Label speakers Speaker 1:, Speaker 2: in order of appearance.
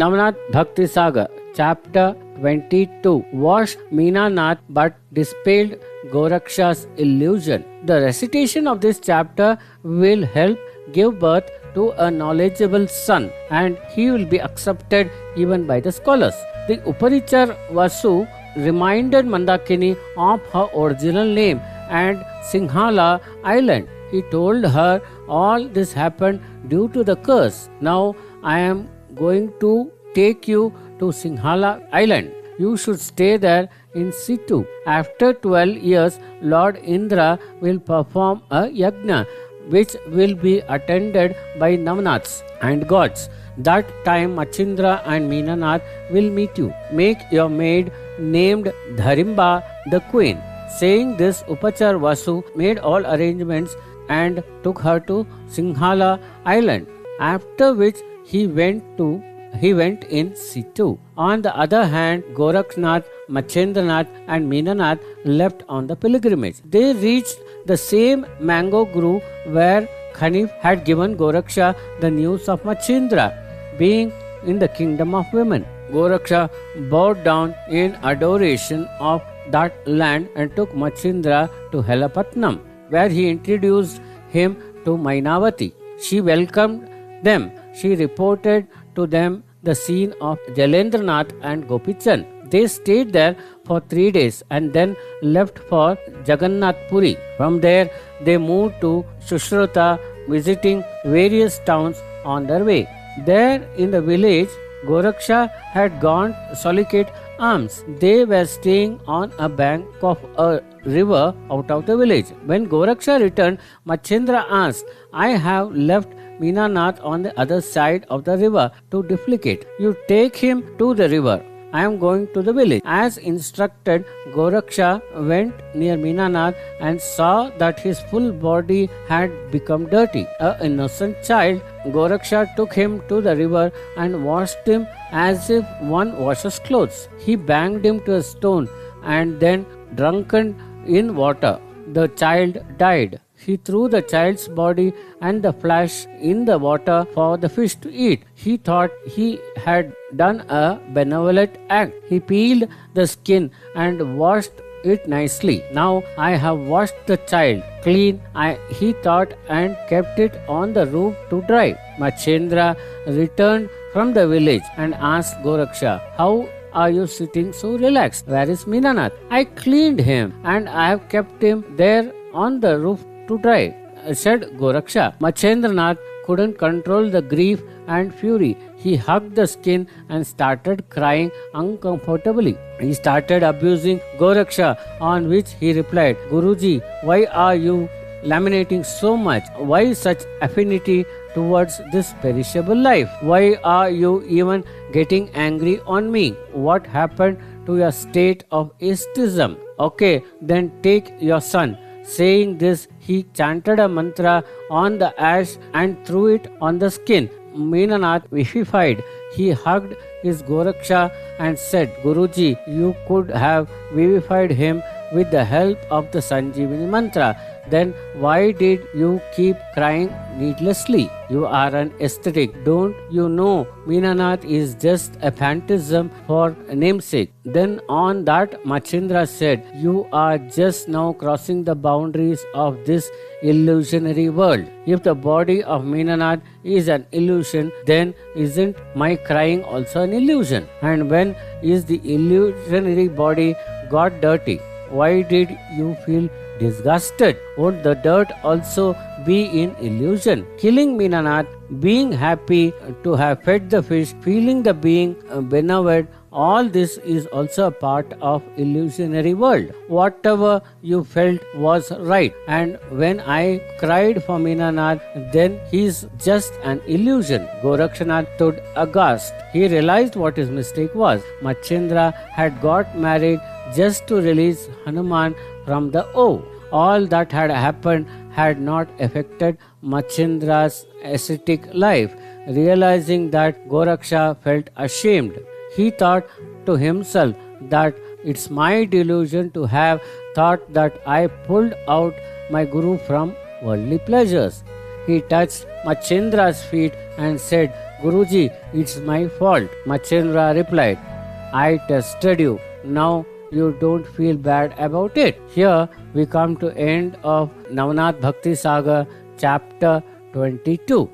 Speaker 1: Navnath Bhakti Saga, Chapter 22. Washed Meenanath but dispelled Goraksha's illusion. The recitation of this chapter will help give birth to a knowledgeable son, and he will be accepted even by the scholars. The Uparichar Vasu reminded Mandakini of her original name and Singhala island. He told her all this happened due to the curse. Now I am going to take you to Singhala island. You should stay there in situ. After 12 years, Lord Indra will perform a yajna which will be attended by Navnaths and gods. That time Machindra and Meenanath will meet you. Make your maid named Dharimba the queen. Saying this, Upachar Vasu made all arrangements and took her to Singhala island, after which he went in situ. On the other hand, Gorakhnath, Machendranath and Meenanath left on the pilgrimage. They reached the same mango grove where Khanif had given Goraksha the news of Machendra being in the kingdom of women. Goraksha bowed down in adoration of that land and took Machendra to Helapatnam, where he introduced him to Mainavati. She welcomed them. She reported to them the scene of Jalendranath and Gopichan. They stayed there for 3 days and then left for Jagannath Puri. From there, they moved to Sushruta, visiting various towns on their way. There in the village, Goraksha had gone to solicit alms. They were staying on a bank of a river out of the village. When Goraksha returned, Machendra asked, I have left Meenanath on the other side of the river to defecate. You take him to the river. I am going to the village. As instructed, Goraksha went near Meenanath and saw that his full body had become dirty. An innocent child, Goraksha took him to the river and washed him as if one washes clothes. He banged him to a stone and then drunken in water. The child died. He threw the child's body and the flesh in the water for the fish to eat. He thought he had done a benevolent act. He peeled the skin and washed it nicely. Now I have washed the child clean, he thought, and kept it on the roof to dry. Machendra returned from the village and asked Goraksha, How are you sitting so relaxed? Where is Meenanath? I cleaned him and I have kept him there on the roof to dry, said Goraksha. Machendranath couldn't control the grief and fury. He hugged the skin and started crying uncomfortably. He started abusing Goraksha, on which he replied, Guruji, why are you laminating so much? Why such affinity towards this perishable life? Why are you even getting angry on me? What happened to your state of atheism? Okay, then take your son. Saying this, he chanted a mantra on the ash and threw it on the skin. Meenanath vivified. He hugged his Goraksha and said, Guruji, you could have vivified him with the help of the Sanjeevani mantra. Then why did you keep crying needlessly? You are an ascetic. Don't you know Meenanath is just a phantasm for namesake? Then on that Machendra said, You are just now crossing the boundaries of this illusionary world. If the body of Meenanath is an illusion, then isn't my crying also an illusion? And when is the illusionary body got dirty? Why did you feel disgusted? Won't the dirt also be in illusion? Killing Meenanath, being happy to have fed the fish, feeling the being benevolent, all this is also a part of illusionary world. Whatever you felt was right, and when I cried for Meenanath, then he's just an illusion. Gorakshanath stood aghast. He realized what his mistake was. Machendra had got married just to release Hanuman from the oath. All that had happened had not affected Machendra's ascetic life. Realizing that, Goraksha felt ashamed. He thought to himself that it's my delusion to have thought that I pulled out my guru from worldly pleasures. He touched Machendra's feet and said, Guruji, it's my fault. Machendra replied, I tested you. Now you don't feel bad about it. Here we come to end of Navnath Bhakti Sagar chapter 22.